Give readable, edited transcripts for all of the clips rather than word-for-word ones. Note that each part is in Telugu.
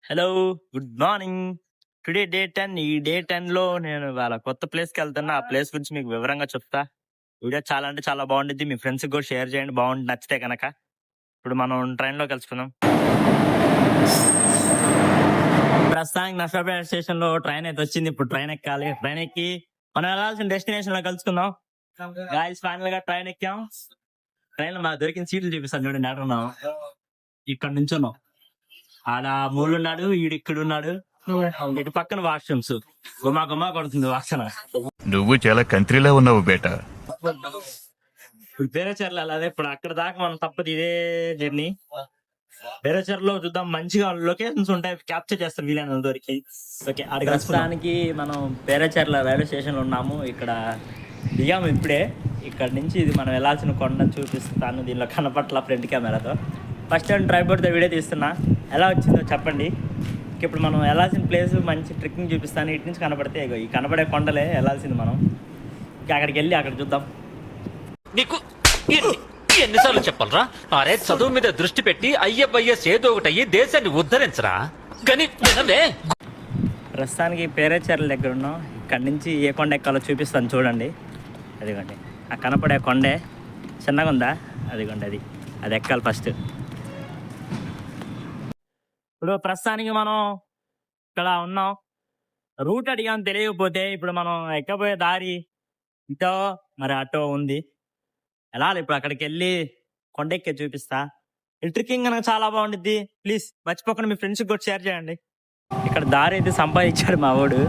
Hello, good morning. Today day 10. ఈ డే 10 లో నేను ఇవాళ కొత్త ప్లేస్ కి వెళ్తున్నా. ఆ ప్లేస్ గురించి మీకు వివరంగా చెప్తా. వీడియో చాలా అంటే చాలా బాగుంటుంది. మీ ఫ్రెండ్స్ కూడా షేర్ చేయండి, బాగుంటుంది నచ్చితే కనుక. ఇప్పుడు మనం ట్రైన్ లో కలుసుకుందాం. ప్రస్తుతానికి నర్సాపేట స్టేషన్ లో ట్రైన్ అయితే వచ్చింది. ఇప్పుడు ట్రైన్ ఎక్కాలి. ట్రైన్ ఎక్కి మనం వెళ్ళాల్సిన డెస్టినేషన్ లో కలుసుకుందాం. గాయస్, ఫైనల్ గా ట్రైన్ ఎక్కాం. ట్రైన్ లో మాకు దొరికిన సీట్లు చూపిస్తాను చూడండి. ఎక్కడున్నాం, ఇక్కడ నుంచున్నాం. ఆడ మూలున్నాడు, ఈడు ఇక్కడ ఉన్నాడు. ఇటు పక్కన వాష్రూమ్స్. గుమా గుమా కొడుతుంది వాసన. నువ్వు చాలా కంట్రీలో ఉన్నావు బేటా. ఇప్పుడు బేరేచర్ల అదే ఇప్పుడు అక్కడ దాకా మనం తప్పదు, ఇదే జర్నీ. బేరేచర్లో చూద్దాం, మంచిగా లొకేషన్స్ ఉంటాయి, క్యాప్చర్ చేస్తాం వీలైన దొరికి. ఓకే, ప్రస్తుతానికి మనం బేరేచర్ల రైల్వే స్టేషన్ లో ఉన్నాము. ఇక్కడ దిగాము ఇప్పుడే. ఇక్కడ నుంచి ఇది మనం వెళ్ళాల్సిన కొండను చూపిస్తాను దీనిలో కనపట్ల ఫ్రంట్ కెమెరాతో. ఫస్ట్ టైం ట్రైపోర్ట్తో వీడియో తీస్తున్నా, ఎలా వచ్చిందో చెప్పండి. ఇప్పుడు మనం వెళ్ళాల్సిన ప్లేస్ మంచి ట్రెక్కింగ్ చూపిస్తాను. ఇటు నుంచి కనపడితే ఈ కనపడే కొండలే వెళ్ళాల్సింది మనం. ఇంకా అక్కడికి వెళ్ళి అక్కడ చూద్దాం. నీకు ఎన్నిసార్లు చెప్పాలరా? అరే, చదువు మీద దృష్టి పెట్టి ఐఎఫ్ఐఎస్ ఏదో ఒకటి అయ్యి దేశాన్ని ఉద్ధరించరా. కానీ వినలే. ప్రస్తుతానికి పేరేచర్ల దగ్గర ఉన్నాం. ఇక్కడ నుంచి ఏ కొండ ఎక్కాలో చూపిస్తాను చూడండి. అదిగోండి, ఆ కనపడే కొండే చిన్నగా ఉందా, అదిగోండి అది ఎక్కాలి ఫస్ట్. ఇప్పుడు ప్రస్తుతానికి మనం ఇక్కడ ఉన్నాం. రూట్ అడిగాం, తెలియకపోతే ఇప్పుడు మనం ఎక్కబోయే దారి ఇటో మరి అటో ఉంది. వెళ్ళాలి. ఇప్పుడు అక్కడికి వెళ్ళి కొండెక్కే చూపిస్తా. ఈ ట్రెక్కింగ్ కనుక చాలా బాగుంటుంది. ప్లీజ్ మర్చిపోకుండా మీ ఫ్రెండ్స్కి కూడా షేర్ చేయండి. ఇక్కడ దారి అయితే సంపాదించాడు మా వాడు.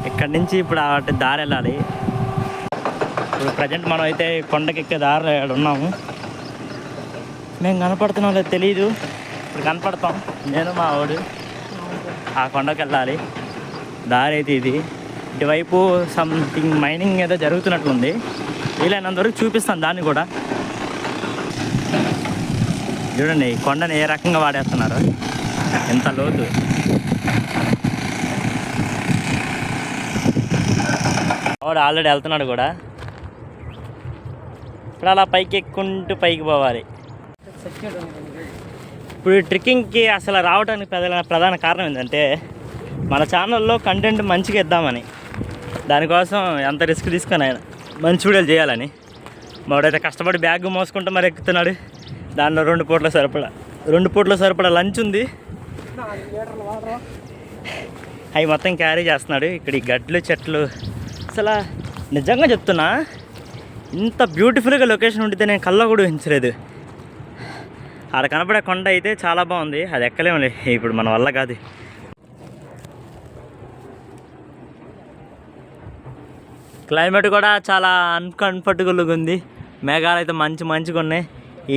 ఇక్కడ నుంచి ఇప్పుడు అటు దారి వెళ్ళాలి. ఇప్పుడు ప్రజెంట్ మనం అయితే కొండకెక్కే దారి ఉన్నాము. మేము కనపడుతున్నాం లేదు తెలీదు. ఇప్పుడు కనపడతాం నేను మా వాడు. ఆ కొండకి వెళ్ళాలి. దారి అయితే ఇది. ఇటువైపు సంథింగ్ మైనింగ్ ఏదో జరుగుతున్నట్లుంది. వీలైనంత వరకు చూపిస్తాను దాన్ని కూడా. చూడండి ఈ కొండని ఏ రకంగా వాడేస్తున్నారు, ఎంత లోతు. వాడు ఆల్రెడీ వెళ్తున్నాడు కూడా. ఇప్పుడు అలా పైకి ఎక్కుంటూ పైకి పోవాలి. ఇప్పుడు ట్రెక్కింగ్కి అసలు రావడానికి ప్రధాన కారణం ఏంటంటే మన ఛానల్లో కంటెంట్ మంచిగా ఇద్దామని. దానికోసం ఎంత రిస్క్ తీసుకొని ఆయన మంచి వీడియోలు చేయాలని. మావాడైతే కష్టపడి బ్యాగ్ మోసుకుంటూ మరి ఎక్కుతున్నాడు. దానిలో 2 పూట్ల సరిపడా లంచ్ ఉంది. అవి మొత్తం క్యారీ చేస్తున్నాడు. ఇక్కడ ఈ గడ్లు చెట్లు అసలు నిజంగా చెప్తున్నా, ఇంత బ్యూటిఫుల్గా లొకేషన్ ఉండితే నేను కల్లో కూడా ఊహించలేదు. ఆడ కనపడే కొండ అయితే చాలా బాగుంది. అది ఎక్కలేములే, ఇప్పుడు మన వల్ల కాదు. క్లైమేట్ కూడా చాలా అన్కంఫర్టబుల్గా ఉంది. మేఘాలు అయితే మంచిగా ఉన్నాయి.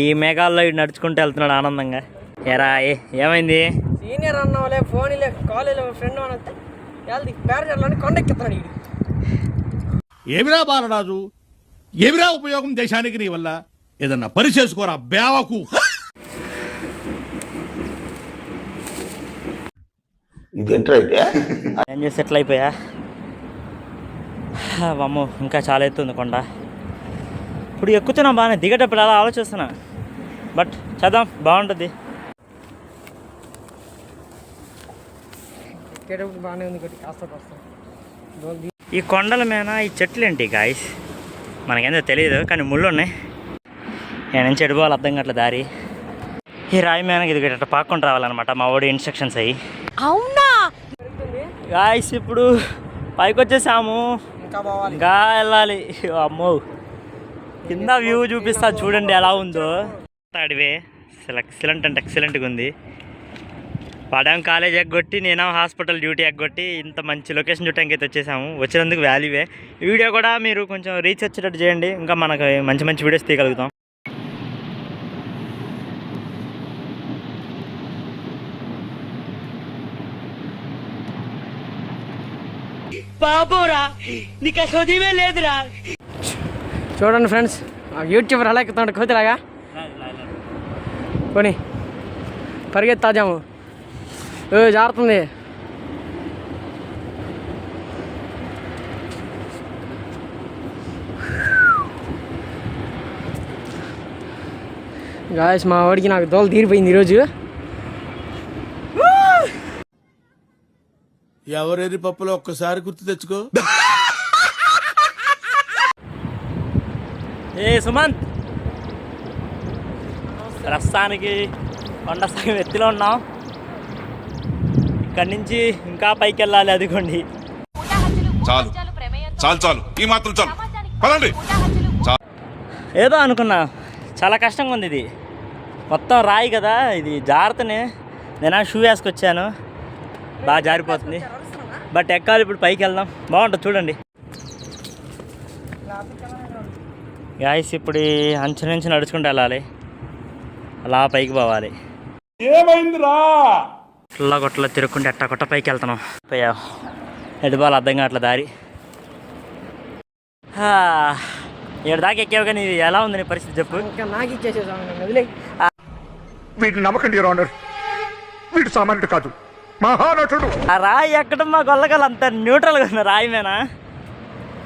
ఈ మేఘాల్లో ఇటు నడుచుకుంటూ వెళ్తున్నాడు ఆనందంగా. ఎరా ఏమైంది? సీనియర్ అన్నవాళ్ళే ఫోన్ కాలేజీలో ఫ్రెండ్ అని పేరు కొండెక్కుతున్నాడు. ఏమిరా బాలరాజు, ఏమిరా ఉపయోగం దేశానికి నీ వల్ల? ఏదన్నా పని చేసుకోరా బేవకు. ఏం చేసి సెటిల్ అయిపోయా. అమ్మో, ఇంకా చాలా ఎత్తుంది కొండ. ఇప్పుడు ఎక్కుతున్నా బాగానే, దిగేటప్పుడు అలా ఆలోచిస్తున్నా. బట్ చదవం బాగుంటుంది. ఈ కొండల మీద ఈ చెట్లు ఏంటి గాయస్, మనకేందో తెలియదు కానీ ముళ్ళు ఉన్నాయి. నేను నుంచి ఎడుకోవాలి అర్థం కావట్లేదు దారి. ఈ రాయి మీద ఇది ఇట్లా పాక్కొని రావాలన్నమాట మా వాడి ఇన్స్ట్రక్షన్స్ అయ్యి. అవునా గాయస్, ఇప్పుడు పైకి వచ్చేసాము, ఇంకా వెళ్ళాలి. అమ్మో, కింద వ్యూ చూపిస్తా చూడండి ఎలా ఉందో. అడివే అసలు ఎక్సలెంట్ అంటే ఎక్సలెంట్గా ఉంది. పడాం కాలేజ్ ఎగ్గొట్టి నేనేమో హాస్పిటల్ డ్యూటీ ఎగ్గొట్టి ఇంత మంచి లొకేషన్ చూడటానికి అయితే వచ్చేసాము. వచ్చినందుకు వాల్యూవే. ఈ వీడియో కూడా మీరు కొంచెం రీచ్ వచ్చేటట్టు చేయండి, ఇంకా మనకు మంచి వీడియోస్ తీయగలుగుతాం. బాబోరా, నీకు చదివే లేదురా. చూడండి ఫ్రెండ్స్, యూట్యూబర్ అలా ఎక్కుతున్నాడు కోతిలాగా. కొని పరిగెత్తాజాము, జారుతుంది. గాయస్, మా వాడికి నాకు దోలు తీరిపోయింది ఈరోజు. ఎవరేరి పప్పులో ఒక్కసారి గుర్తు తెచ్చుకో. ఏ సుమంత్, ప్రస్తుతానికి కొండ సగం ఎత్తులో ఉన్నాం. ఇక్కడి నుంచి ఇంకా పైకి వెళ్ళాలి. అదిగోండి, చాలు చాలు చాలు, ఈ మాత్రం చాలు, పదండి. ఏదో అనుకున్నా, చాలా కష్టంగా ఉంది. ఇది మొత్తం రాయి కదా, ఇది జాగ్రత్తనే. నేను షూ వేసుకొచ్చాను, బాగా జారిపోతుంది. బట్ ఎక్కాలి, ఇప్పుడు పైకి వెళ్దాం. బాగుంటుంది చూడండి గాయస్. ఇప్పుడు ఈ అంచు నుంచి నడుచుకుంటూ వెళ్ళాలి, అలా పైకి పోవాలి. ఏమైందిరా? ఇట్లా కొట్టలో తిరుక్కుంటే ఎట్టా కొట్ట పైకి వెళ్తున్నాం. పోయా ఎడుబాలు అర్థం కావట్లే దారి. ఏడు దాకా ఎక్కావు కానీ ఇది ఎలా ఉంది నీ పరిస్థితి చెప్పు. ఇంకా నాకు ఇచ్చేసేసాను, వదిలే. వీటిని నమ్మకండి యువర్ ఆనర్, వీడు సామాన్యుడు కాదు, మహానటుడు. ఆ రాయి ఎక్కడం మా గొల్లగల అంత న్యూట్రల్గా ఉంది. రాయి మీద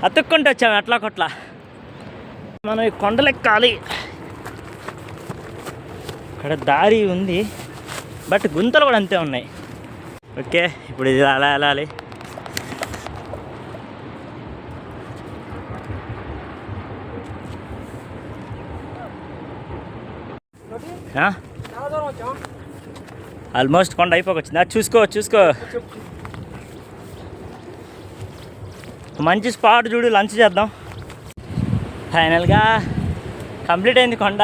అతుక్కుంటూ వచ్చాము ఎట్లా కొట్లా. మనం ఈ కొండలు ఎక్కాలి. ఇక్కడ దారి ఉంది, బట్ గుంతలు కూడా అంతే ఉన్నాయి. ఓకే, ఇప్పుడు ఇది అలా వెళ్ళాలి. చాలా దూరం వచ్చాం. ఆల్మోస్ట్ కొండ అయిపోకొచ్చింది. అది చూసుకో మంచి స్పాట్ చూడు, లంచ్ చేద్దాం. ఫైనల్గా కంప్లీట్ అయింది కొండ.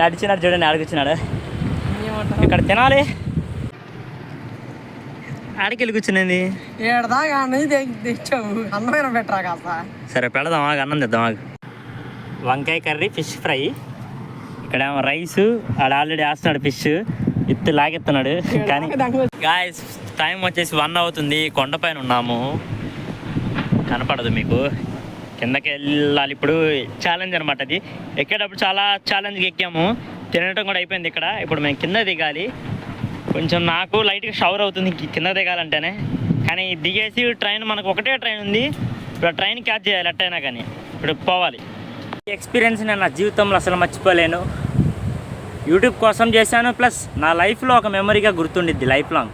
నడిచినాడు చూడండి, ఆడికొచ్చినాడు. ఇక్కడ తినాలి. ఆడికెళ్ళి కూర్చునేది. ఏడు దాకా నుంచి తెచ్చావు, అన్నమైన పెట్టరా కాస్త. సరే పెడదాం, ఆగు, అన్నం తెద్దాం ఆగు. వంకాయ కర్రీ, ఫిష్ ఫ్రై. ఇక్కడేమో రైసు, ఆడ ఆల్రెడీ వేస్తున్నాడు ఫిష్, ఇత్తు లాగెత్తున్నాడు. కానీ గాయస్ టైం వచ్చేసి 1 అవుతుంది. కొండపైన ఉన్నాము, కనపడదు మీకు. కిందకి వెళ్ళాలి. ఇప్పుడు ఛాలెంజ్ అనమాట. అది ఎక్కేటప్పుడు చాలా ఛాలెంజ్గా ఎక్కాము, తినడం కూడా అయిపోయింది ఇక్కడ. ఇప్పుడు మేము కింద దిగాలి. కొంచెం నాకు లైట్గా షవర్ అవుతుంది కింద దిగాలంటేనే. కానీ దిగేసి ట్రైన్, మనకు ఒకటే ట్రైన్ ఉంది. ఇప్పుడు ట్రైన్ క్యాచ్ చేయాలి ఎట్టయినా కానీ. ఇప్పుడు పోవాలి. ఈ ఎక్స్పీరియన్స్ నేను నా జీవితంలో అసలు మర్చిపోలేను. యూట్యూబ్ కోసం చేశాను, ప్లస్ నా లైఫ్లో ఒక మెమరీగా గుర్తుండిద్ది లైఫ్ లాంగ్.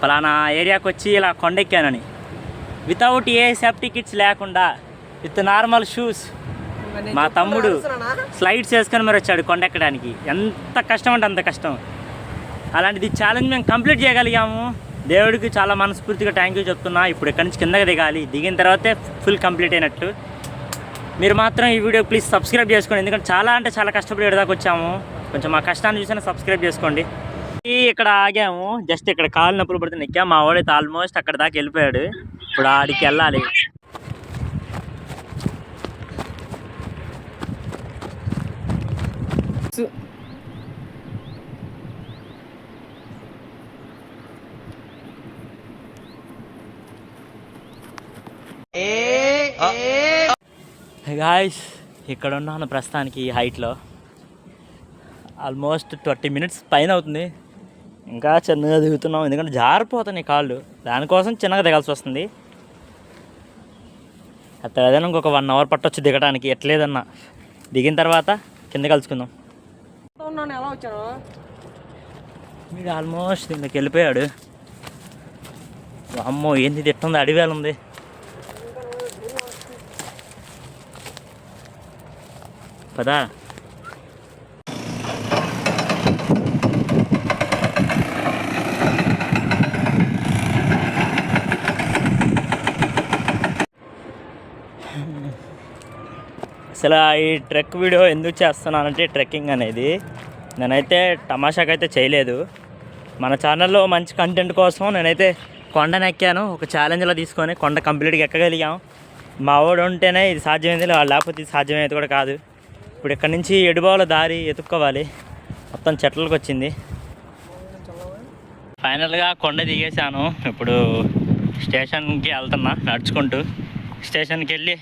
పలానా ఏరియాకి వచ్చి ఇలా కొండెక్కానని, వితౌట్ ఏ సేఫ్టీ కిట్స్ లేకుండా, విత్ నార్మల్ షూస్. మా తమ్ముడు స్లైడ్స్ వేసుకొని మరి వచ్చాడు కొండెక్కడానికి. ఎంత కష్టం అంటే అంత కష్టం. అలాంటిది ఛాలెంజ్ మేము కంప్లీట్ చేయగలిగాము. దేవుడికి చాలా మనస్ఫూర్తిగా థ్యాంక్ యూ చెప్తున్నా. ఇప్పుడు ఇక్కడి నుంచి కిందకి దిగాలి, దిగిన తర్వాతే ఫుల్ కంప్లీట్ అయినట్టు. మీరు మాత్రం ఈ వీడియో ప్లీజ్ సబ్స్క్రైబ్ చేసుకోండి, ఎందుకంటే చాలా అంటే చాలా కష్టపడి దాకా వచ్చాము. కొంచెం మా కష్టాన్ని చూసినా సబ్స్క్రైబ్ చేసుకోండి. ఇక్కడ ఆగాము, జస్ట్ ఇక్కడ కాలు నొప్పులు పడుతుంది ఎక్కాము. మా వాడైతే ఆల్మోస్ట్ అక్కడ దాకా వెళ్ళిపోయాడు. ఇప్పుడు ఆడికి వెళ్ళాలి. గాయ్స్ ఇక్కడ ఉన్నాను ప్రస్తుతానికి ఈ హైట్లో. ఆల్మోస్ట్ 20 minutes పైన అవుతుంది. ఇంకా చిన్నగా దిగుతున్నాం, ఎందుకంటే జారిపోతున్నాయి కాళ్ళు. దానికోసం చిన్నగా దిగాల్సి వస్తుంది. అట్లా ఏదైనా ఇంకొక 1 hour పట్టొచ్చు దిగడానికి. ఎట్లేదన్నా దిగిన తర్వాత కింద కలుసుకుందాం. ఎలా వచ్చాను? మీరు ఆల్మోస్ట్ కిందకి వెళ్ళిపోయాడు. అమ్మో ఏంది తిట్టుంది, అడివేలు ఉంది. పదా అసలు ఈ ట్రెక్ వీడియో ఎందుకు చేస్తున్నానంటే, ట్రెక్కింగ్ అనేది నేనైతే తమాషాకైతే చేయలేదు. మన ఛానల్లో మంచి కంటెంట్ కోసం నేనైతే కొండను ఎక్కాను. ఒక ఛాలెంజ్లో తీసుకొని కొండ కంప్లీట్గా ఎక్కగలిగాం. మా వాడు ఉంటేనే ఇది సాధ్యమైంది, లేకపోతే ఇది సాధ్యమయ్యేది కూడా కాదు. ఇప్పుడు ఇక్కడ నుంచి ఎడుబావుల దారి ఎత్తుక్కోవాలి. మొత్తం చెట్లకు వచ్చింది. ఫైనల్గా కొండ దిగేశాను. ఇప్పుడు స్టేషన్కి వెళ్తున్నా నడుచుకుంటూ. స్టేషన్కి వెళ్ళి